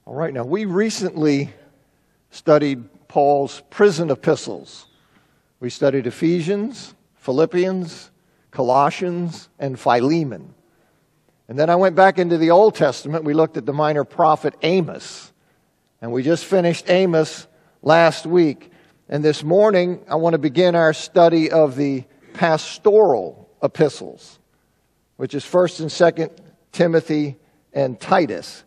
All right, now we recently studied Paul's prison epistles. We studied Ephesians, Philippians, Colossians, and Philemon. And then I went back into the Old Testament. We looked at the minor prophet Amos. And we just finished Amos last week. And this morning, I want to begin our study of the pastoral epistles, which is 1st and 2nd Timothy and Titus.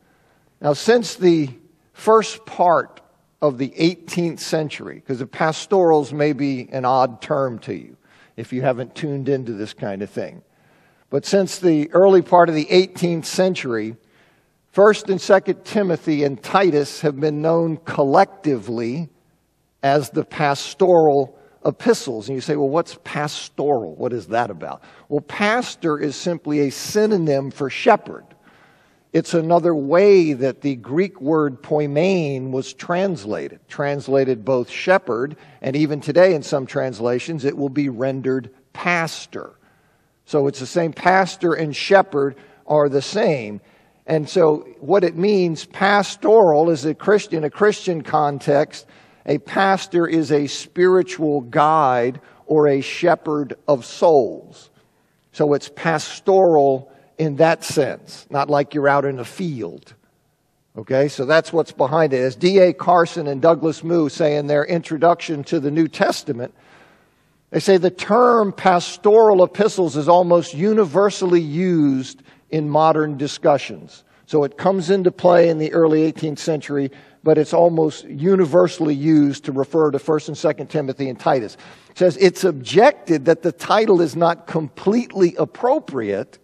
Now, since the first part of the 18th century, because the pastorals may be an odd term to you if you haven't tuned into this kind of thing. But since the early part of the 18th century, 1st and 2nd Timothy and Titus have been known collectively as the pastoral epistles. And you say, well, what's pastoral? What is that about? Well, pastor is simply a synonym for shepherd. It's another way that the Greek word poimen was translated both shepherd, and even today in some translations it will be rendered pastor. So it's the same. Pastor and shepherd are the same. And so what it means, pastoral, is a Christian context, a pastor is a spiritual guide or a shepherd of souls. So it's pastoral in that sense, not like you're out in a field. Okay, so that's what's behind it. As D.A. Carson and Douglas Moo say in their introduction to the New Testament, they say the term pastoral epistles is almost universally used in modern discussions. So it comes into play in the early 18th century, but it's almost universally used to refer to 1st and 2nd Timothy and Titus. It says it's objected that the title is not completely appropriate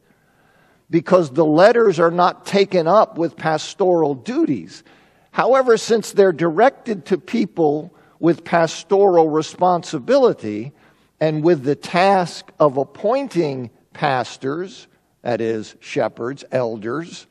because the letters are not taken up with pastoral duties. However, since they're directed to people with pastoral responsibility and with the task of appointing pastors, that is, shepherds, elders,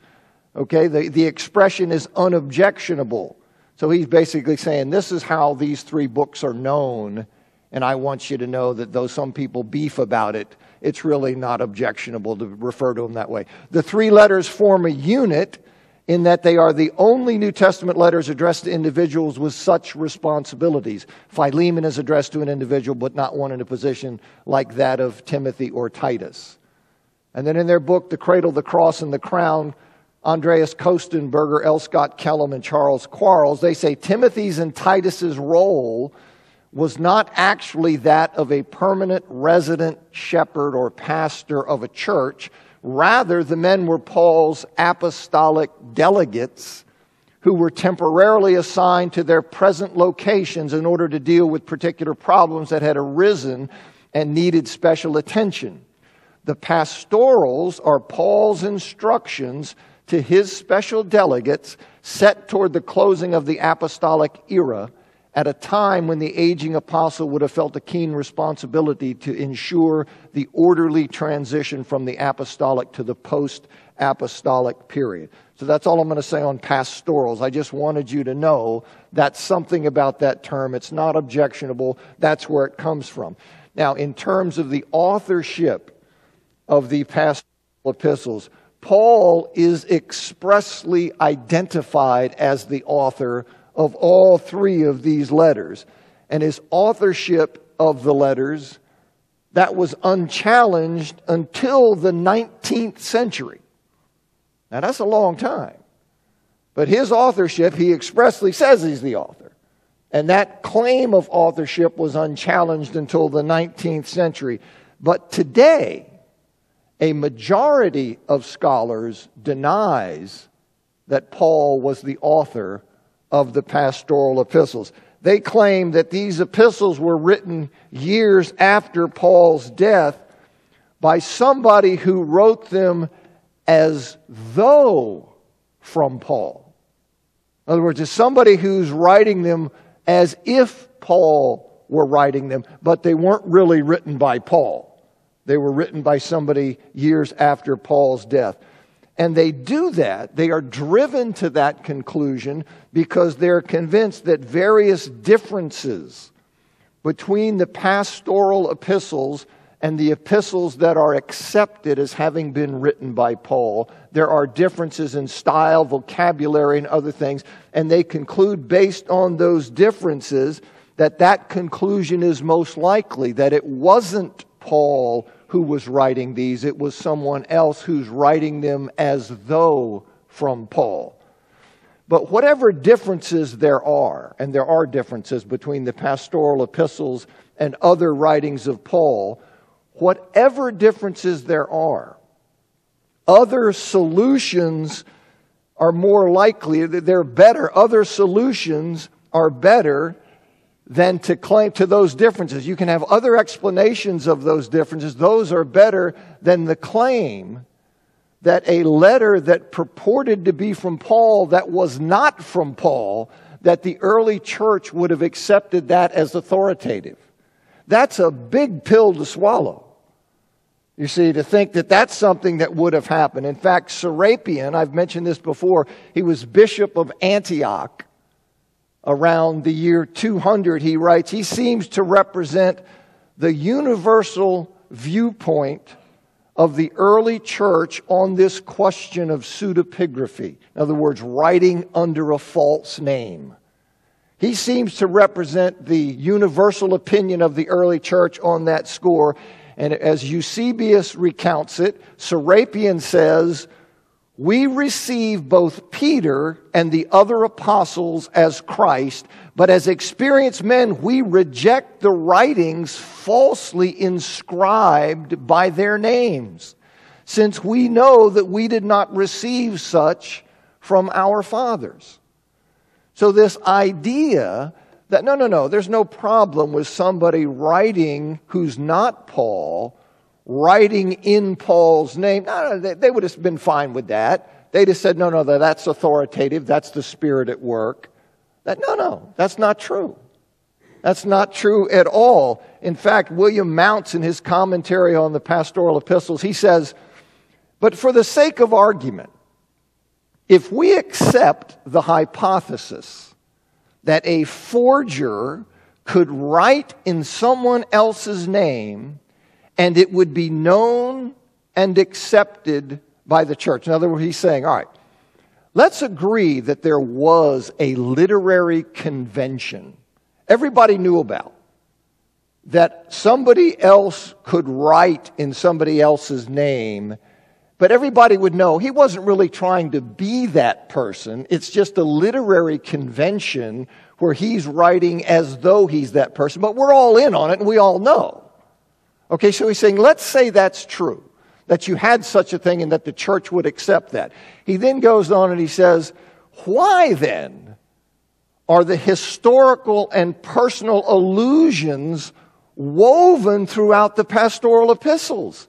okay, the expression is unobjectionable. So he's basically saying this is how these three books are known, and I want you to know that though some people beef about it, it's really not objectionable to refer to them that way. The three letters form a unit in that they are the only New Testament letters addressed to individuals with such responsibilities. Philemon is addressed to an individual, but not one in a position like that of Timothy or Titus. And then in their book, The Cradle, the Cross, and the Crown, Andreas Kostenberger, L. Scott Kellum, and Charles Quarles, they say Timothy's and Titus's role was not actually that of a permanent resident shepherd or pastor of a church. Rather, the men were Paul's apostolic delegates who were temporarily assigned to their present locations in order to deal with particular problems that had arisen and needed special attention. The pastorals are Paul's instructions to his special delegates set toward the closing of the apostolic era, at a time when the aging apostle would have felt a keen responsibility to ensure the orderly transition from the apostolic to the post-apostolic period. So that's all I'm going to say on pastorals. I just wanted you to know that's something about that term. It's not objectionable. That's where it comes from. Now, in terms of the authorship of the pastoral epistles, Paul is expressly identified as the author of all three of these letters. And his authorship of the letters, that was unchallenged until the 19th century. Now that's a long time. But his authorship, he expressly says he's the author. And that claim of authorship was unchallenged until the 19th century. But today, a majority of scholars denies that Paul was the author of the pastoral epistles. They claim that these epistles were written years after Paul's death by somebody who wrote them as though from Paul. In other words, it's somebody who's writing them as if Paul were writing them, but they weren't really written by Paul. They were written by somebody years after Paul's death. And they do that, they are driven to that conclusion because they're convinced that various differences between the pastoral epistles and the epistles that are accepted as having been written by Paul, there are differences in style, vocabulary, and other things, and they conclude based on those differences that conclusion is most likely, that it wasn't Paul who was writing these, it was someone else who's writing them as though from Paul. But whatever differences there are, and there are differences between the pastoral epistles and other writings of Paul, whatever differences there are, other solutions are more likely, they're better. Other solutions are better than to claim to those differences. You can have other explanations of those differences. Those are better than the claim that a letter that purported to be from Paul that was not from Paul, that the early church would have accepted that as authoritative. That's a big pill to swallow. You see, to think that that's something that would have happened. In fact, Serapion, I've mentioned this before, he was bishop of Antioch around the year 200. He writes, he seems to represent the universal viewpoint of the early church on this question of pseudepigraphy. In other words, writing under a false name. He seems to represent the universal opinion of the early church on that score. And as Eusebius recounts it, Serapion says, we receive both Peter and the other apostles as Christ, but as experienced men, we reject the writings falsely inscribed by their names, since we know that we did not receive such from our fathers. So this idea that, no, there's no problem with somebody writing who's not Paul, writing in Paul's name. No, they would have been fine with that. They'd have said, no, that's authoritative. That's the Spirit at work. No, that's not true. That's not true at all. In fact, William Mounce, in his commentary on the pastoral epistles, he says, but for the sake of argument, if we accept the hypothesis that a forger could write in someone else's name and it would be known and accepted by the church. In other words, he's saying, all right, let's agree that there was a literary convention everybody knew about, that somebody else could write in somebody else's name, but everybody would know he wasn't really trying to be that person. It's just a literary convention where he's writing as though he's that person, but we're all in on it and we all know. Okay, so he's saying, let's say that's true, that you had such a thing and that the church would accept that. He then goes on and he says, why then are the historical and personal allusions woven throughout the pastoral epistles?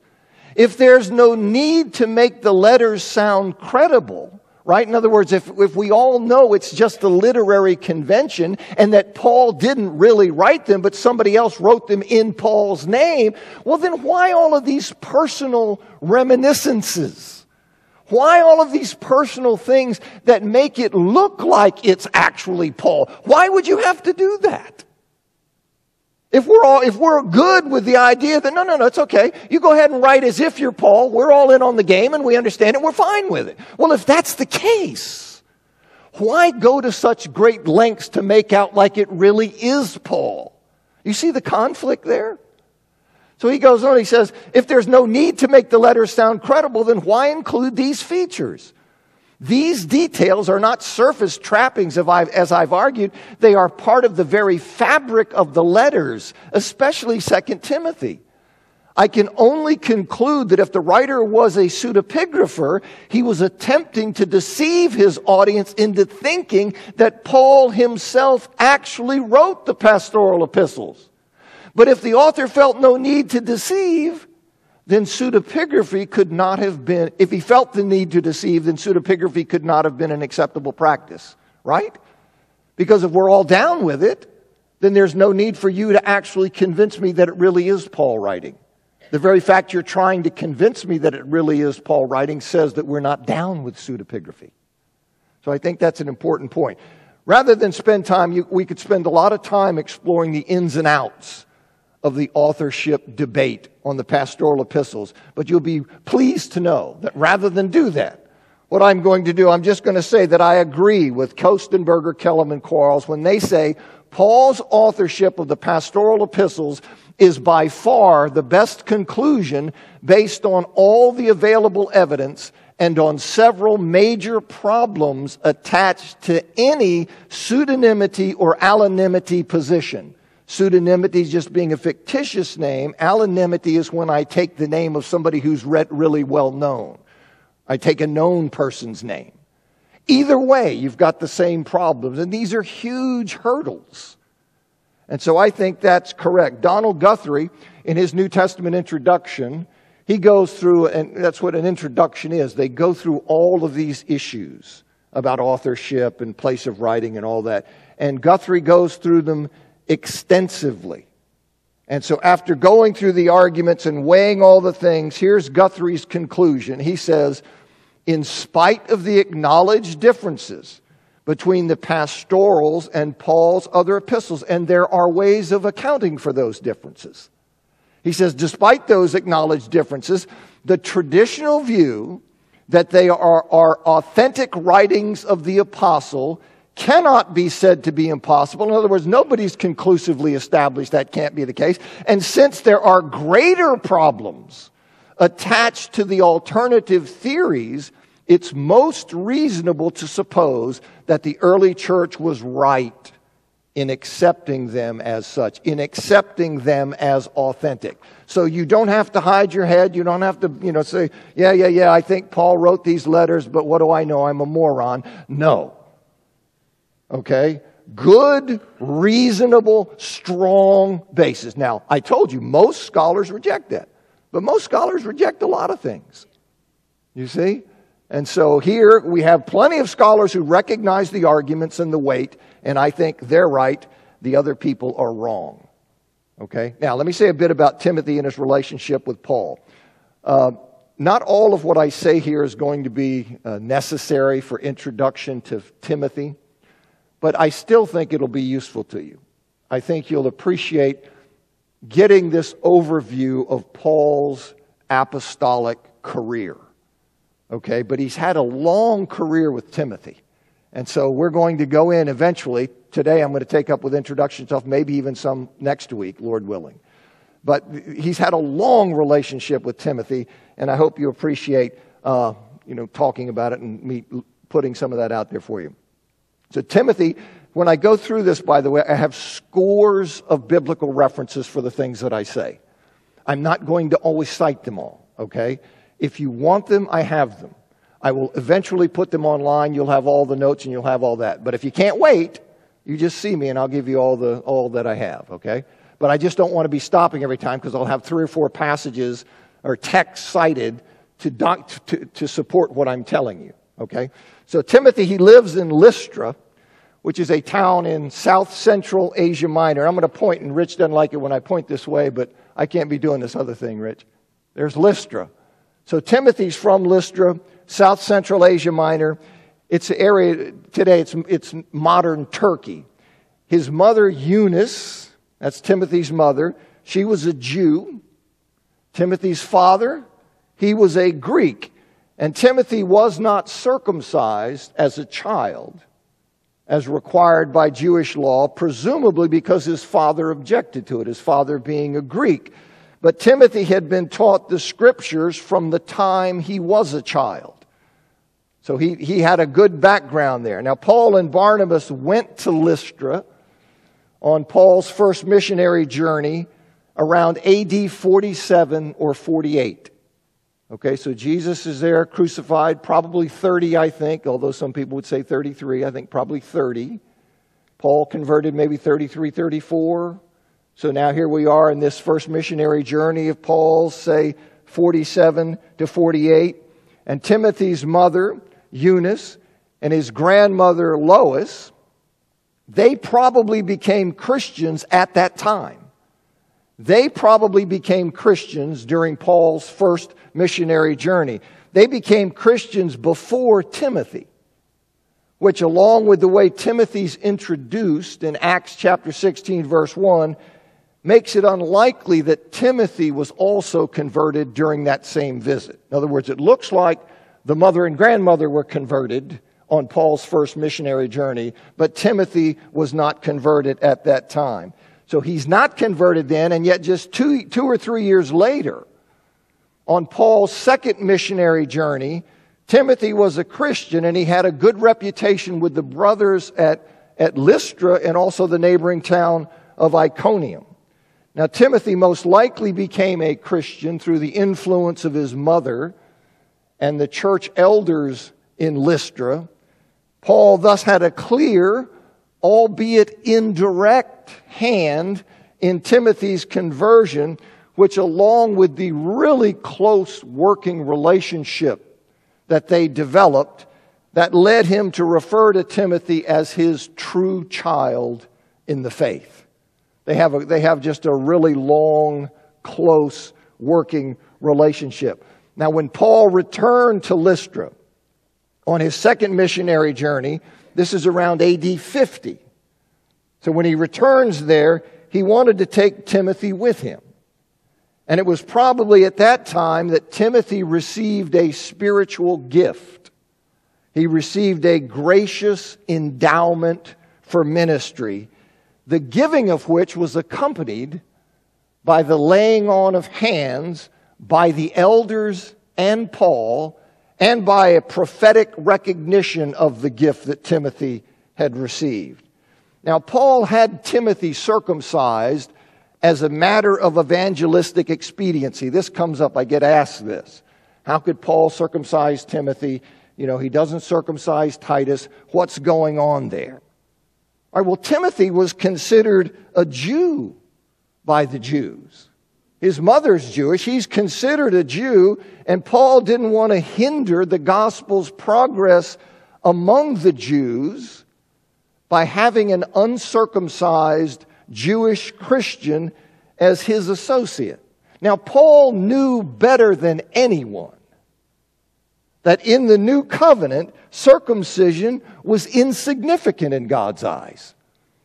If there's no need to make the letters sound credible, right? In other words, if we all know it's just a literary convention and that Paul didn't really write them, but somebody else wrote them in Paul's name, well then why all of these personal reminiscences? Why all of these personal things that make it look like it's actually Paul? Why would you have to do that? If we're good with the idea that, no, it's okay. You go ahead and write as if you're Paul. We're all in on the game and we understand it. We're fine with it. Well, if that's the case, why go to such great lengths to make out like it really is Paul? You see the conflict there? So he goes on, he says, if there's no need to make the letters sound credible, then why include these features? These details are not surface trappings, as I've argued. They are part of the very fabric of the letters, especially 2 Timothy. I can only conclude that if the writer was a pseudepigrapher, he was attempting to deceive his audience into thinking that Paul himself actually wrote the pastoral epistles. But if the author felt no need to deceive, then pseudepigraphy could not have been, if he felt the need to deceive, then pseudepigraphy could not have been an acceptable practice, right? Because if we're all down with it, then there's no need for you to actually convince me that it really is Paul writing. The very fact you're trying to convince me that it really is Paul writing says that we're not down with pseudepigraphy. So I think that's an important point. Rather than spend time, we could spend a lot of time exploring the ins and outs of the authorship debate on the pastoral epistles. But you'll be pleased to know that rather than do that, what I'm going to do, I'm just going to say that I agree with Kostenberger, Kellum, and Quarles when they say Paul's authorship of the pastoral epistles is by far the best conclusion based on all the available evidence and on several major problems attached to any pseudonymity or alonymity position. Pseudonymity is just being a fictitious name. Alonymity is when I take the name of somebody who's really well known. I take a known person's name. Either way, you've got the same problems, and these are huge hurdles. And so I think that's correct. Donald Guthrie, in his New Testament introduction, he goes through, and that's what an introduction is. They go through all of these issues about authorship and place of writing and all that. And Guthrie goes through them extensively. And so after going through the arguments and weighing all the things, here's Guthrie's conclusion. He says, in spite of the acknowledged differences between the pastorals and Paul's other epistles, and there are ways of accounting for those differences. He says, despite those acknowledged differences, the traditional view that they are authentic writings of the apostle cannot be said to be impossible. In other words, nobody's conclusively established that can't be the case. And since there are greater problems attached to the alternative theories, it's most reasonable to suppose that the early church was right in accepting them as such, in accepting them as authentic. So you don't have to hide your head. You don't have to, say, yeah, I think Paul wrote these letters, but what do I know? I'm a moron. No. Okay? Good, reasonable, strong basis. Now, I told you, most scholars reject that. But most scholars reject a lot of things. You see? And so here we have plenty of scholars who recognize the arguments and the weight, and I think they're right. The other people are wrong. Okay? Now, let me say a bit about Timothy and his relationship with Paul. Not all of what I say here is going to be necessary for introduction to Timothy, but I still think it'll be useful to you. I think you'll appreciate getting this overview of Paul's apostolic career. Okay, but he's had a long career with Timothy. And so we're going to go in eventually. Today I'm going to take up with introduction stuff, maybe even some next week, Lord willing. But he's had a long relationship with Timothy, and I hope you appreciate talking about it and me putting some of that out there for you. So Timothy, when I go through this, by the way, I have scores of biblical references for the things that I say. I'm not going to always cite them all, okay? If you want them, I have them. I will eventually put them online. You'll have all the notes and you'll have all that. But if you can't wait, you just see me and I'll give you all that I have, okay? But I just don't want to be stopping every time because I'll have 3 or 4 passages or texts cited to support what I'm telling you, okay? So Timothy, he lives in Lystra, which is a town in south central Asia Minor. I'm going to point, and Rich doesn't like it when I point this way, but I can't be doing this other thing, Rich. There's Lystra. So Timothy's from Lystra, south central Asia Minor. It's an area today, it's modern Turkey. His mother, Eunice, that's Timothy's mother, she was a Jew. Timothy's father, he was a Greek. And Timothy was not circumcised as a child, as required by Jewish law, presumably because his father objected to it, his father being a Greek. But Timothy had been taught the scriptures from the time he was a child. So he had a good background there. Now, Paul and Barnabas went to Lystra on Paul's first missionary journey around AD 47 or 48. Okay, so Jesus is there crucified, probably 30, I think, although some people would say 33. I think probably 30. Paul converted maybe 33, 34. So now here we are in this first missionary journey of Paul's, say 47 to 48. And Timothy's mother, Eunice, and his grandmother, Lois, they probably became Christians at that time. They probably became Christians during Paul's first missionary journey. They became Christians before Timothy, which along with the way Timothy's introduced in Acts chapter 16, verse 1, makes it unlikely that Timothy was also converted during that same visit. In other words, it looks like the mother and grandmother were converted on Paul's first missionary journey, but Timothy was not converted at that time. So he's not converted then, and yet just two or 3 years later, on Paul's second missionary journey, Timothy was a Christian, and he had a good reputation with the brothers at Lystra and also the neighboring town of Iconium. Now, Timothy most likely became a Christian through the influence of his mother and the church elders in Lystra. Paul thus had a clear, albeit indirect, hand in Timothy's conversion, which, along with the really close working relationship that they developed, that led him to refer to Timothy as his true child in the faith. They have just a really long, close working relationship. Now, when Paul returned to Lystra on his second missionary journey, this is around AD 50. So when he returns there, he wanted to take Timothy with him. And it was probably at that time that Timothy received a spiritual gift. He received a gracious endowment for ministry, the giving of which was accompanied by the laying on of hands by the elders and Paul, and by a prophetic recognition of the gift that Timothy had received. Now, Paul had Timothy circumcised as a matter of evangelistic expediency. This comes up, I get asked this. How could Paul circumcise Timothy? You know, he doesn't circumcise Titus. What's going on there? All right, well, Timothy was considered a Jew by the Jews. His mother's Jewish. He's considered a Jew, and Paul didn't want to hinder the gospel's progress among the Jews by having an uncircumcised Jewish Christian as his associate. Now, Paul knew better than anyone that in the new covenant, circumcision was insignificant in God's eyes.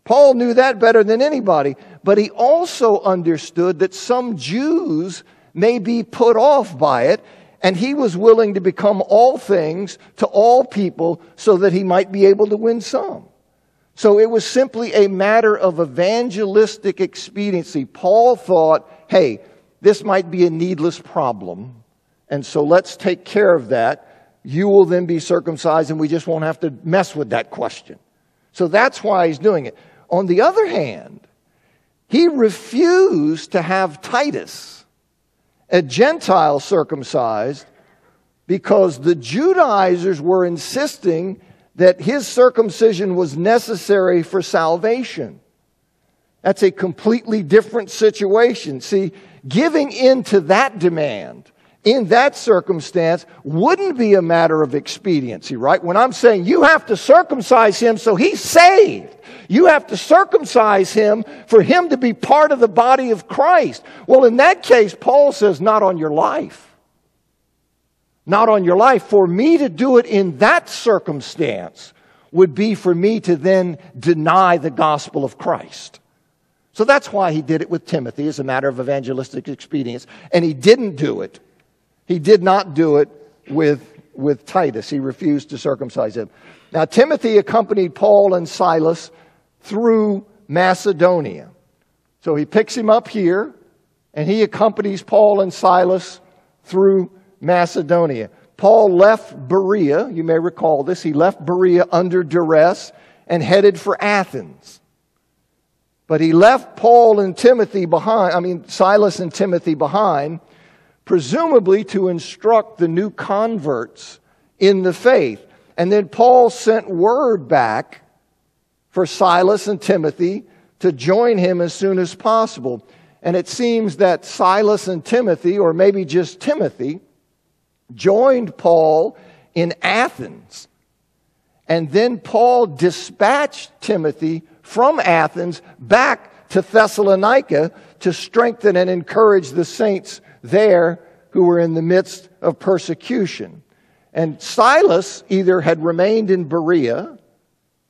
Paul knew that better than anybody, but he also understood that some Jews may be put off by it, and he was willing to become all things to all people so that he might be able to win some. So it was simply a matter of evangelistic expediency. Paul thought, hey, this might be a needless problem, and so let's take care of that. You will then be circumcised, and we just won't have to mess with that question. So that's why he's doing it. On the other hand, he refused to have Titus, a Gentile, circumcised because the Judaizers were insisting that his circumcision was necessary for salvation. That's a completely different situation. See, giving in to that demand in that circumstance wouldn't be a matter of expediency, right? When I'm saying you have to circumcise him so he's saved, you have to circumcise him for him to be part of the body of Christ. Well, in that case, Paul says, not on your life. Not on your life. For me to do it in that circumstance would be for me to then deny the gospel of Christ. So that's why he did it with Timothy as a matter of evangelistic expedience. And he didn't do it. He did not do it with Titus. He refused to circumcise him. Now, Timothy accompanied Paul and Silas through Macedonia. So he picks him up here, and he accompanies Paul and Silas through Macedonia. Paul left Berea. You may recall this. He left Berea under duress and headed for Athens. But he left Paul and Timothy behind, Silas and Timothy behind, presumably to instruct the new converts in the faith. And then Paul sent word back for Silas and Timothy to join him as soon as possible. And it seems that Silas and Timothy, or maybe just Timothy, joined Paul in Athens. And then Paul dispatched Timothy from Athens back to Thessalonica to strengthen and encourage the saints there who were in the midst of persecution. And Silas either had remained in Berea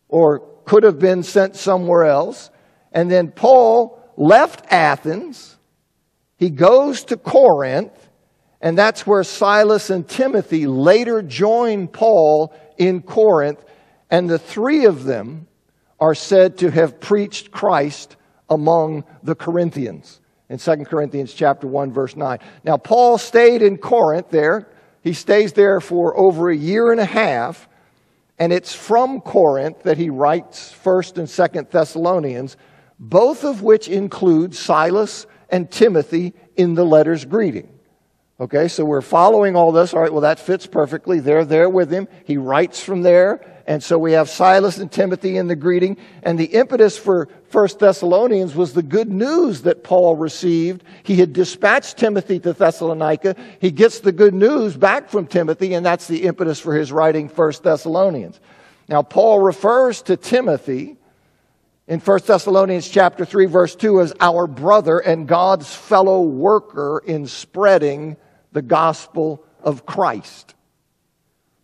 or could have been sent somewhere else. And then Paul left Athens. He goes to Corinth, and that's where Silas and Timothy later join Paul in Corinth, and the three of them are said to have preached Christ among the Corinthians in 2 Corinthians chapter 1, verse 9. Now, Paul stayed in Corinth there. He stays there for over a year and a half, and it's from Corinth that he writes 1st and 2nd Thessalonians, both of which include Silas and Timothy in the letter's greeting. Okay, so we're following all this. All right, well, that fits perfectly. They're there with him. He writes from there. And so we have Silas and Timothy in the greeting. And the impetus for 1 Thessalonians was the good news that Paul received. He had dispatched Timothy to Thessalonica. He gets the good news back from Timothy, and that's the impetus for his writing 1 Thessalonians. Now, Paul refers to Timothy in 1 Thessalonians chapter 3, verse 2 as our brother and God's fellow worker in spreading the gospel of Christ.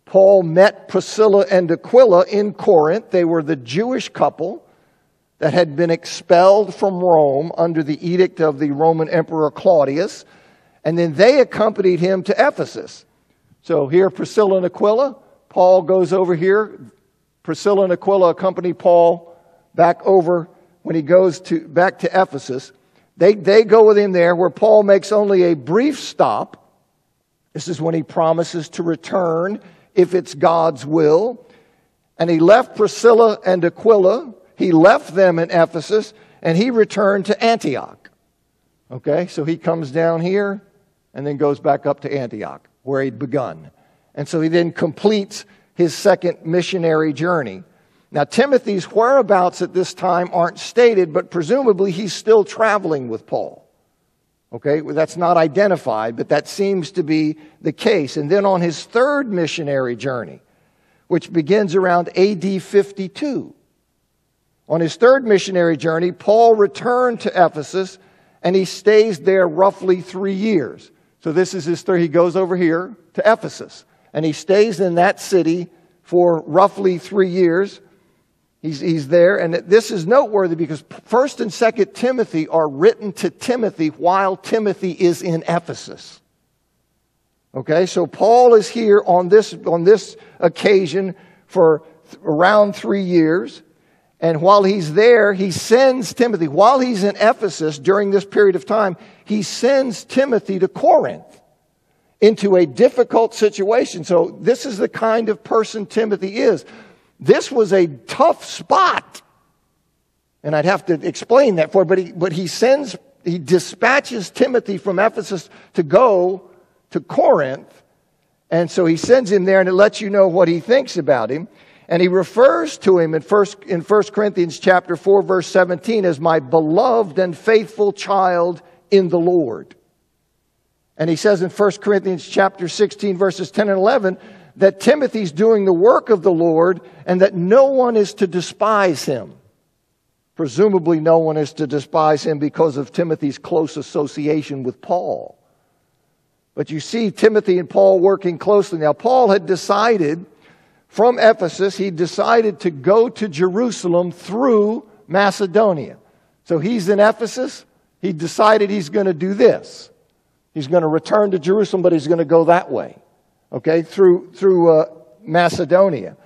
Paul met Priscilla and Aquila in Corinth. They were the Jewish couple that had been expelled from Rome under the edict of the Roman Emperor Claudius. And then they accompanied him to Ephesus. So here, Priscilla and Aquila. Paul goes over here. Priscilla and Aquila accompany Paul back over when he goes back to Ephesus. They go with him there, where Paul makes only a brief stop. This is when he promises to return if it's God's will. And he left Priscilla and Aquila. He left them in Ephesus, and he returned to Antioch. Okay, so he comes down here and then goes back up to Antioch, where he'd begun. And so he then completes his second missionary journey. Now, Timothy's whereabouts at this time aren't stated, but presumably he's still traveling with Paul. Okay, well, that's not identified, but that seems to be the case. And then on his third missionary journey, which begins around AD 52, on his third missionary journey, Paul returned to Ephesus, and he stays there roughly 3 years. So this is his third. He goes over here to Ephesus, and he stays in that city for roughly 3 years. He's there, and this is noteworthy because 1st and 2nd Timothy are written to Timothy while Timothy is in Ephesus. Okay, so Paul is here on this occasion for around 3 years, and while he's there, he sends Timothy. While he's in Ephesus during this period of time, he sends Timothy to Corinth into a difficult situation. So this is the kind of person Timothy is. This was a tough spot. And I'd have to explain that for you, but he dispatches Timothy from Ephesus to go to Corinth. And so he sends him there, and it lets you know what he thinks about him. And he refers to him in 1 Corinthians chapter 4, verse 17 as my beloved and faithful child in the Lord. And he says in 1 Corinthians chapter 16, verses 10 and 11, that Timothy's doing the work of the Lord and that no one is to despise him. Presumably no one is to despise him because of Timothy's close association with Paul. But you see Timothy and Paul working closely. Now, Paul had decided from Ephesus, he decided to go to Jerusalem through Macedonia. So he's in Ephesus. He decided he's going to do this. He's going to return to Jerusalem, but he's going to go that way. Okay, through Macedonia.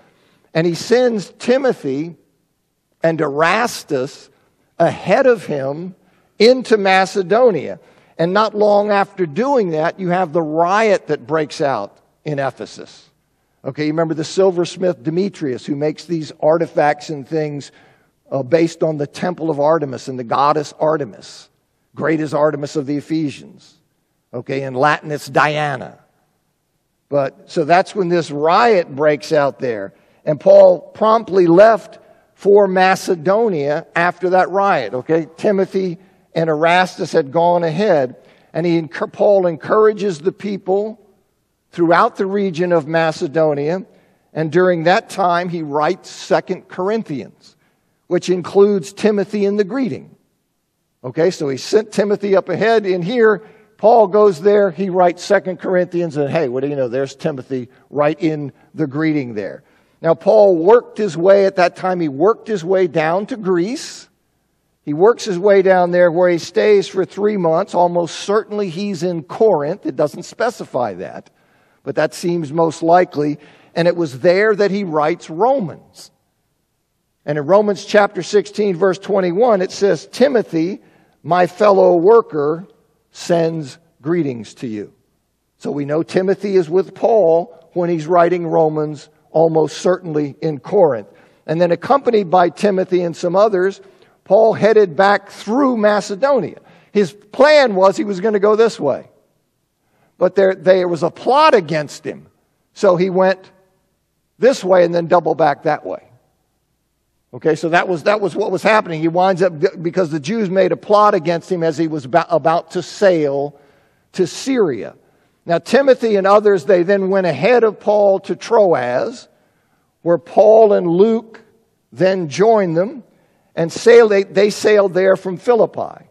And he sends Timothy and Erastus ahead of him into Macedonia. And not long after doing that, you have the riot that breaks out in Ephesus. Okay, you remember the silversmith Demetrius, who makes these artifacts and things based on the temple of Artemis and the goddess Artemis. Great is Artemis of the Ephesians. Okay, in Latin it's Diana. So that's when this riot breaks out there. And Paul promptly left for Macedonia after that riot. Okay, Timothy and Erastus had gone ahead. And Paul encourages the people throughout the region of Macedonia. And during that time, he writes 2 Corinthians, which includes Timothy in the greeting. Okay, so he sent Timothy up ahead. In here, Paul goes there, he writes 2 Corinthians, and hey, what do you know, there's Timothy right in the greeting there. Now, Paul worked his way at that time, he worked his way down to Greece. He works his way down there where he stays for 3 months. Almost certainly he's in Corinth. It doesn't specify that, but that seems most likely. And it was there that he writes Romans. And in Romans chapter 16, verse 21, it says, Timothy, my fellow worker, sends greetings to you. So we know Timothy is with Paul when he's writing Romans, almost certainly in Corinth. And then accompanied by Timothy and some others, Paul headed back through Macedonia. His plan was he was going to go this way. But there was a plot against him. So he went this way and then double back that way. Okay, so that was what was happening. He winds up, because the Jews made a plot against him as he was about to sail to Syria. Now Timothy and others, they then went ahead of Paul to Troas, where Paul and Luke then joined them, and they sailed there from Philippi.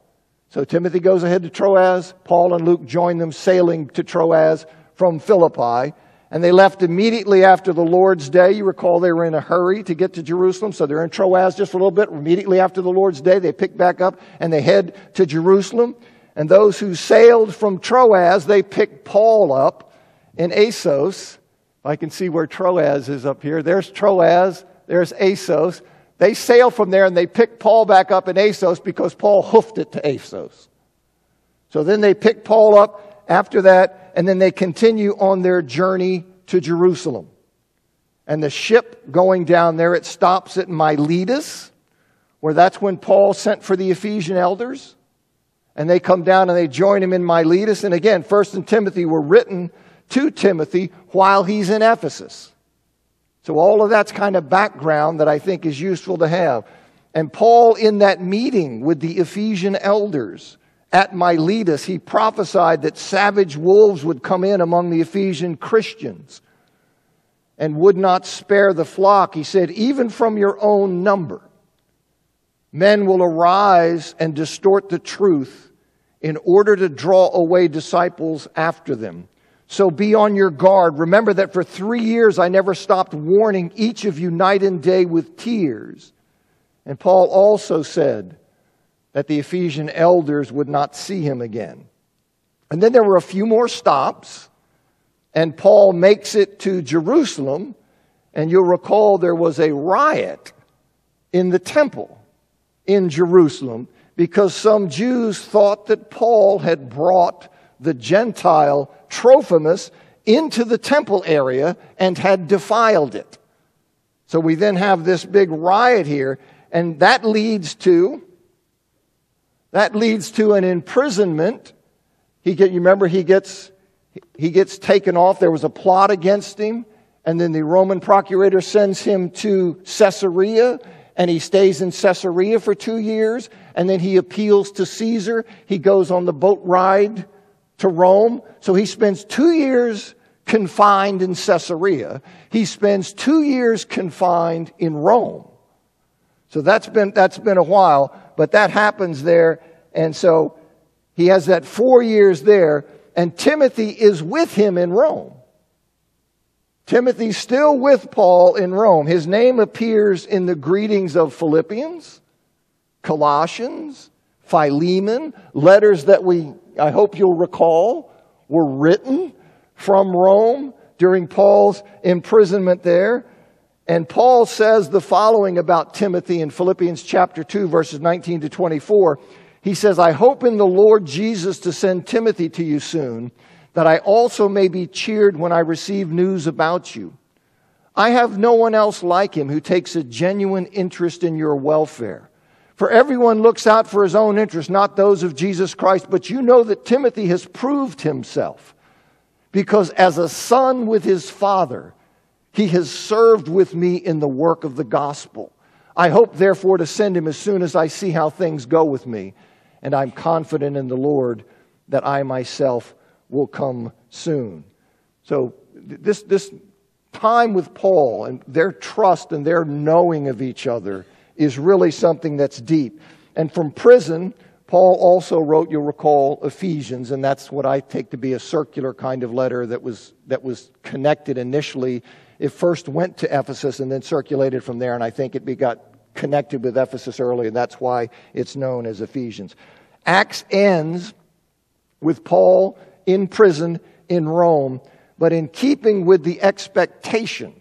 So Timothy goes ahead to Troas, Paul and Luke join them sailing to Troas from Philippi. And they left immediately after the Lord's Day. You recall they were in a hurry to get to Jerusalem. So they're in Troas just for a little bit. Immediately after the Lord's Day, they pick back up and they head to Jerusalem. And those who sailed from Troas, they picked Paul up in Assos. I can see where Troas is up here. There's Troas. There's Assos. They sail from there and they pick Paul back up in Assos because Paul hoofed it to Assos. So then they pick Paul up after that. And then they continue on their journey to Jerusalem. And the ship going down there, it stops at Miletus, where that's when Paul sent for the Ephesian elders. And they come down and they join him in Miletus. And again, 1 and Timothy were written to Timothy while he's in Ephesus. So all of that's kind of background that I think is useful to have. And Paul, in that meeting with the Ephesian elders at Miletus, he prophesied that savage wolves would come in among the Ephesian Christians and would not spare the flock. He said, even from your own number, men will arise and distort the truth in order to draw away disciples after them. So be on your guard. Remember that for 3 years I never stopped warning each of you night and day with tears. And Paul also said that the Ephesian elders would not see him again. And then there were a few more stops, and Paul makes it to Jerusalem, and you'll recall there was a riot in the temple in Jerusalem because some Jews thought that Paul had brought the Gentile Trophimus into the temple area and had defiled it. So we then have this big riot here, and that leads to an imprisonment. You remember he gets taken off. There was a plot against him, and then the Roman procurator sends him to Caesarea, and he stays in Caesarea for 2 years, and then he appeals to Caesar. He goes on the boat ride to Rome. So he spends 2 years confined in Caesarea. He spends 2 years confined in Rome. So that's been a while, but that happens there. And so he has that 4 years there, and Timothy is with him in Rome. Timothy's still with Paul in Rome. His name appears in the greetings of Philippians, Colossians, Philemon, letters that I hope you'll recall, were written from Rome during Paul's imprisonment there. And Paul says the following about Timothy in Philippians chapter 2, verses 19 to 24. He says, I hope in the Lord Jesus to send Timothy to you soon, that I also may be cheered when I receive news about you. I have no one else like him who takes a genuine interest in your welfare. For everyone looks out for his own interest, not those of Jesus Christ. But you know that Timothy has proved himself, because as a son with his father, he has served with me in the work of the gospel. I hope, therefore, to send him as soon as I see how things go with me. And I'm confident in the Lord that I myself will come soon. So this time with Paul and their trust and their knowing of each other is really something that's deep. And from prison, Paul also wrote, you'll recall, Ephesians, and that's what I take to be a circular kind of letter that was connected initially. It first went to Ephesus and then circulated from there, and I think it got connected with Ephesus early, and that's why it's known as Ephesians. Acts ends with Paul in prison in Rome, but in keeping with the expectation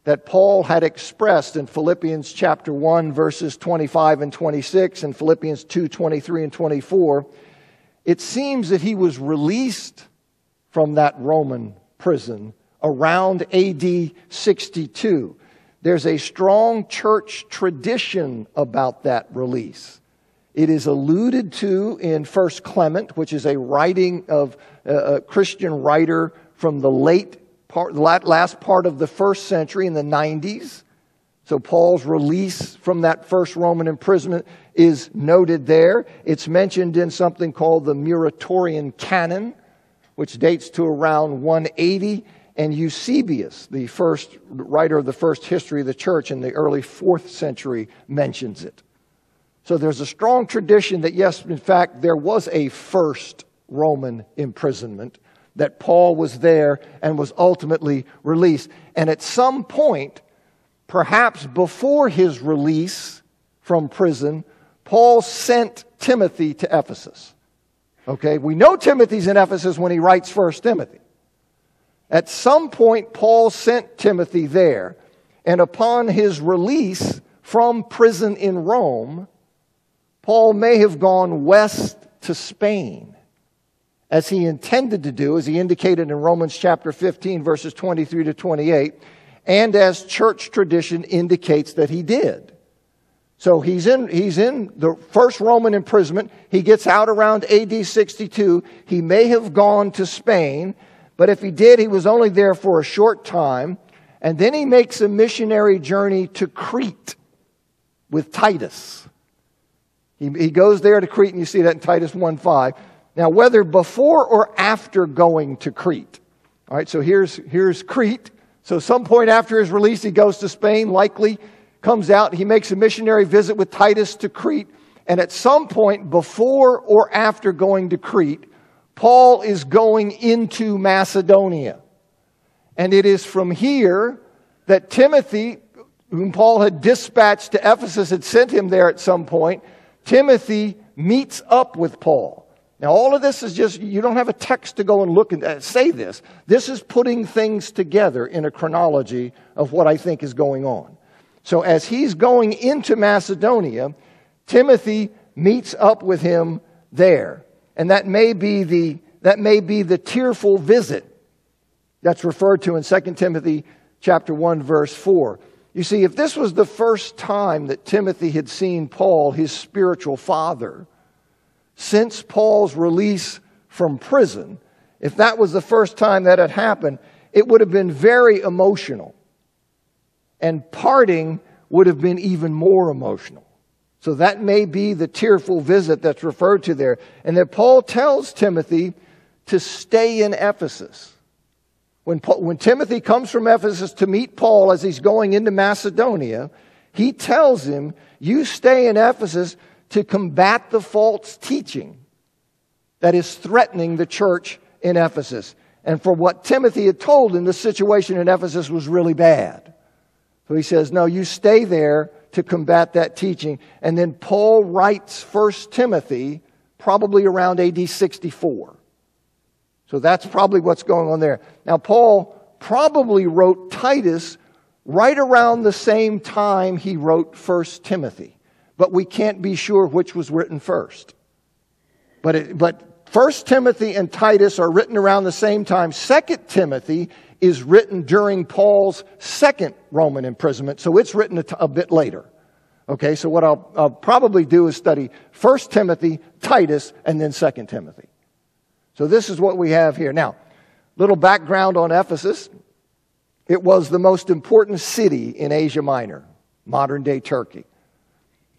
that Paul had expressed in Philippians chapter 1, verses 25 and 26, and Philippians 2, 23 and 24, it seems that he was released from that Roman prison around AD 62. There's a strong church tradition about that release. It is alluded to in 1 Clement, which is a writing of a Christian writer from the last part of the first century in the 90s. So Paul's release from that first Roman imprisonment is noted there. It's mentioned in something called the Muratorian Canon, which dates to around 180. And Eusebius, the first writer of the first history of the church in the early 4th century, mentions it. So there's a strong tradition that, yes, in fact, there was a first Roman imprisonment, that Paul was there and was ultimately released. And at some point, perhaps before his release from prison, Paul sent Timothy to Ephesus. Okay, we know Timothy's in Ephesus when he writes 1 Timothy. At some point, Paul sent Timothy there, and upon his release from prison in Rome, Paul may have gone west to Spain, as he intended to do, as he indicated in Romans chapter 15, verses 23 to 28, and as church tradition indicates that he did. So he's in the first Roman imprisonment. He gets out around AD 62. He may have gone to Spain, but if he did, he was only there for a short time. And then he makes a missionary journey to Crete with Titus. He goes there to Crete, and you see that in Titus 1:5. Now, whether before or after going to Crete. All right, so here's Crete. So some point after his release, he goes to Spain, likely comes out. He makes a missionary visit with Titus to Crete. And at some point before or after going to Crete, Paul is going into Macedonia. And it is from here that Timothy, whom Paul had dispatched to Ephesus, had sent him there at some point. Timothy meets up with Paul. Now, all of this is just, you don't have a text to go and look and say this. This is putting things together in a chronology of what I think is going on. So as he's going into Macedonia, Timothy meets up with him there. And that may be the tearful visit that's referred to in 2 Timothy chapter 1, verse 4. You see, if this was the first time that Timothy had seen Paul, his spiritual father, since Paul's release from prison, if that was the first time that had happened, it would have been very emotional. And parting would have been even more emotional. So that may be the tearful visit that's referred to there. And that Paul tells Timothy to stay in Ephesus. When Timothy comes from Ephesus to meet Paul as he's going into Macedonia, he tells him, you stay in Ephesus to combat the false teaching that is threatening the church in Ephesus. And for what Timothy had told him, the situation in Ephesus was really bad. So he says, no, you stay there to combat that teaching. And then Paul writes 1 Timothy probably around AD 64. So that's probably what's going on there. Now, Paul probably wrote Titus right around the same time he wrote 1 Timothy. But we can't be sure which was written first. But 1 Timothy and Titus are written around the same time. 2 Timothy is written during Paul's second Roman imprisonment, so it's written a bit later. Okay, so what I'll probably do is study 1 Timothy, Titus, and then 2 Timothy. So this is what we have here. Now, little background on Ephesus. It was the most important city in Asia Minor, modern-day Turkey.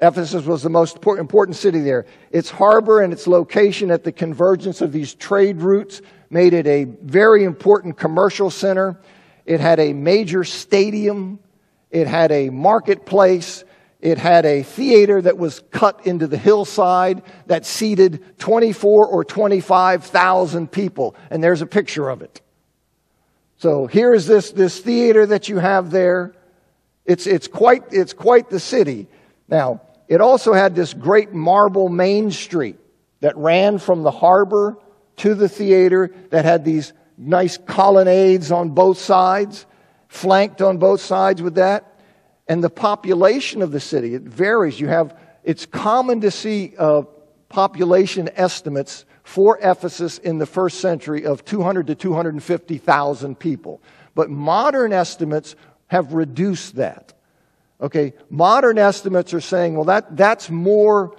Ephesus was the most important city there. Its harbor and its location at the convergence of these trade routes made it a very important commercial center. It had a major stadium. It had a marketplace. It had a theater that was cut into the hillside that seated 24 or 25,000 people. And there's a picture of it. So here is this theater that you have there. It's quite the city. Now, it also had this great marble main street that ran from the harbor to the theater, that had these nice colonnades on both sides, flanked on both sides with that. And the population of the city, it varies. It's common to see population estimates for Ephesus in the first century of 200 to 250,000 people. But modern estimates have reduced that. Okay, modern estimates are saying, well, that's more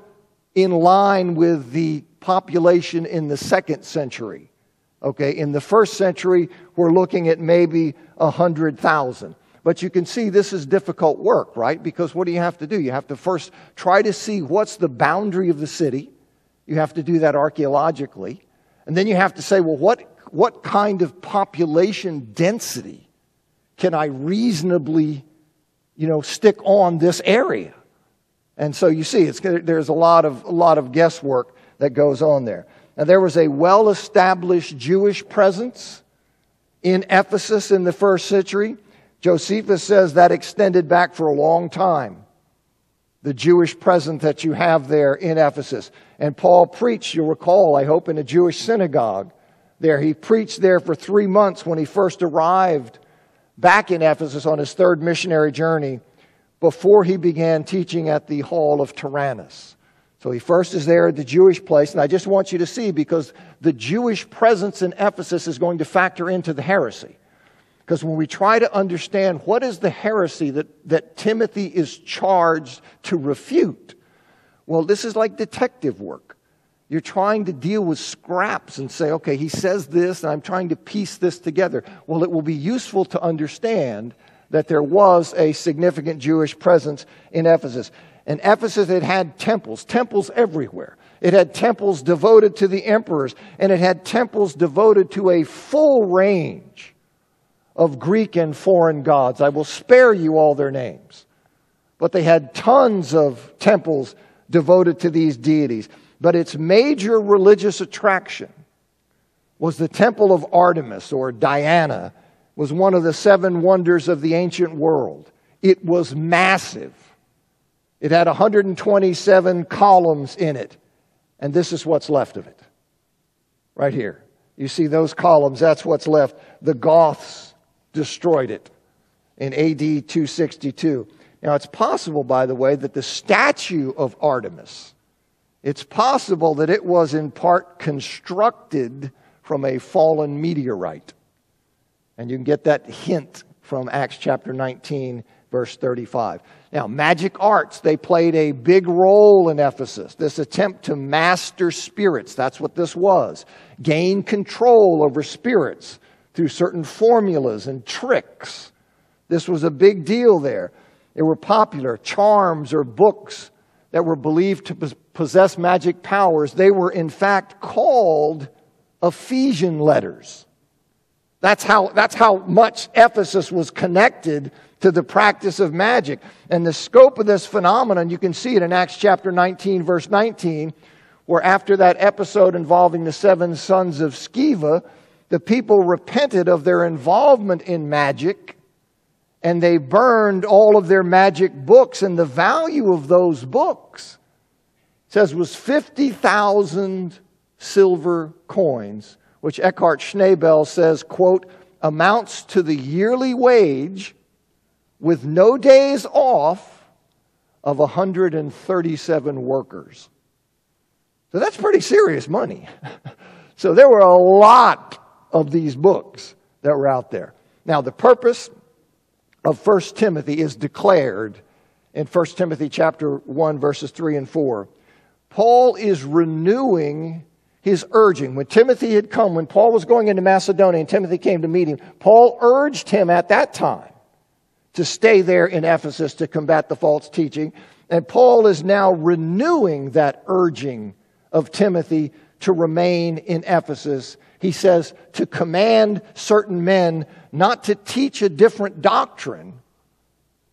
in line with the population in the second century. Okay, in the first century, we're looking at maybe 100,000. But you can see this is difficult work, right? Because what do you have to do? You have to first try to see what's the boundary of the city. You have to do that archaeologically. And then you have to say, well, what kind of population density can I reasonably, stick on this area? And so you see, there's a lot of guesswork that goes on there. Now, there was a well-established Jewish presence in Ephesus in the first century. Josephus says that extended back for a long time, the Jewish presence that you have there in Ephesus. And Paul preached, you'll recall, I hope, in a Jewish synagogue there. He preached there for 3 months when he first arrived back in Ephesus on his third missionary journey, before he began teaching at the Hall of Tyrannus. So he first is there at the Jewish place, and I just want you to see, because the Jewish presence in Ephesus is going to factor into the heresy. Because when we try to understand what is the heresy that Timothy is charged to refute, well, this is like detective work. You're trying to deal with scraps and say, okay, he says this, and I'm trying to piece this together. Well, it will be useful to understand that there was a significant Jewish presence in Ephesus. In Ephesus, it had temples everywhere. It had temples devoted to the emperors, and it had temples devoted to a full range of Greek and foreign gods. I will spare you all their names. But they had tons of temples devoted to these deities. But its major religious attraction was the temple of Artemis, or Diana, was one of the 7 wonders of the ancient world. It was massive. It had 127 columns in it. And this is what's left of it. Right here. You see those columns, that's what's left. The Goths destroyed it in AD 262. Now, it's possible, by the way, that the statue of Artemis, it's possible that it was in part constructed from a fallen meteorite. And you can get that hint from Acts chapter 19, verse 35. Now, magic arts, they played a big role in Ephesus. This attempt to master spirits, that's what this was. Gain control over spirits through certain formulas and tricks. This was a big deal there. They were popular. Charms or books that were believed to possess magic powers, they were in fact called Ephesian letters. That's how much Ephesus was connected to the practice of magic. And the scope of this phenomenon, you can see it in Acts chapter 19, verse 19, where after that episode involving the 7 sons of Sceva, the people repented of their involvement in magic, and they burned all of their magic books. And the value of those books, it says, was 50,000 silver coins, which Eckhart Schnabel says, quote, amounts to the yearly wage with no days off of 137 workers. So that's pretty serious money. So there were a lot of these books that were out there. Now, the purpose of 1 Timothy is declared in 1 Timothy chapter 1, verses 3 and 4. Paul is renewing his urging. When Timothy had come, when Paul was going into Macedonia and Timothy came to meet him, Paul urged him at that time to stay there in Ephesus to combat the false teaching. And Paul is now renewing that urging of Timothy to remain in Ephesus. He says to command certain men not to teach a different doctrine,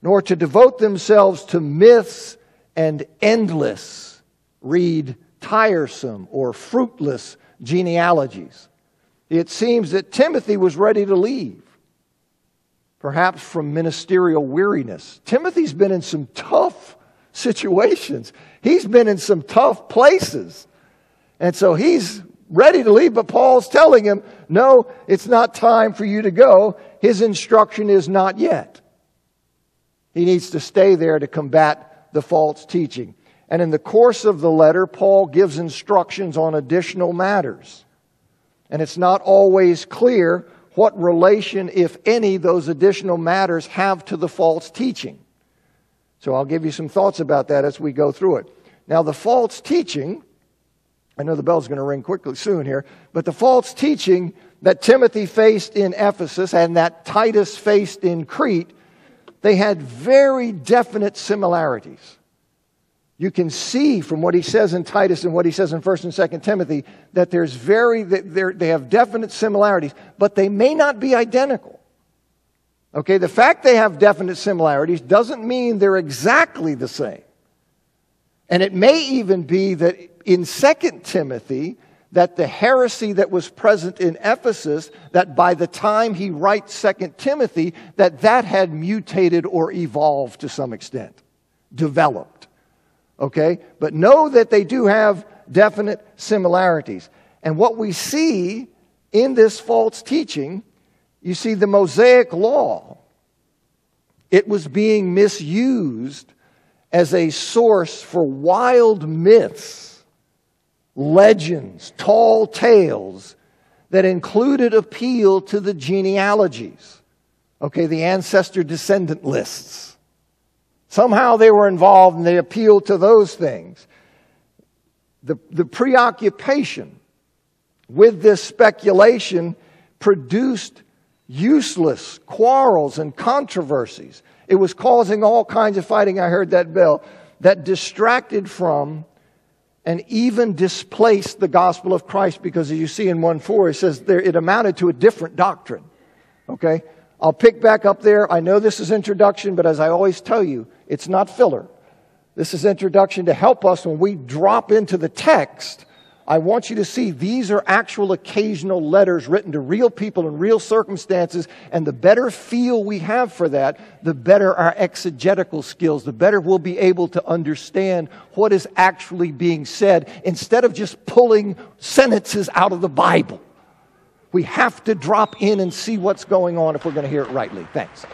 nor to devote themselves to myths and endless, read tiresome or fruitless genealogies. It seems that Timothy was ready to leave, perhaps from ministerial weariness. Timothy's been in some tough situations. He's been in some tough places. And so he's ready to leave, but Paul's telling him, no, it's not time for you to go. His instruction is not yet. He needs to stay there to combat the false teaching. And in the course of the letter, Paul gives instructions on additional matters. And it's not always clear what relation, if any, those additional matters have to the false teaching. So I'll give you some thoughts about that as we go through it. Now, the false teaching, I know the bell's going to ring quickly soon here, but the false teaching that Timothy faced in Ephesus and that Titus faced in Crete, they had very definite similarities. You can see from what he says in Titus and what he says in 1 and 2 Timothy that they have definite similarities, but they may not be identical. Okay, the fact they have definite similarities doesn't mean they're exactly the same. And it may even be that in 2 Timothy, that the heresy that was present in Ephesus, that by the time he writes 2 Timothy, that had mutated or evolved to some extent, developed. Okay? But know that they do have definite similarities. And what we see in this false teaching, you see the Mosaic law, it was being misused as a source for wild myths, legends, tall tales that included appeal to the genealogies. Okay, the ancestor-descendant lists. Somehow they were involved and they appealed to those things. The preoccupation with this speculation produced useless quarrels and controversies. It was causing all kinds of fighting, I heard that bell, that distracted from and even displaced the gospel of Christ, because as you see in 1:4, it says it amounted to a different doctrine. Okay? I'll pick back up there. I know this is introduction, but as I always tell you, it's not filler. This is introduction to help us when we drop into the text. I want you to see these are actual occasional letters written to real people in real circumstances, and the better feel we have for that, the better our exegetical skills, the better we'll be able to understand what is actually being said instead of just pulling sentences out of the Bible. We have to drop in and see what's going on if we're going to hear it rightly. Thanks.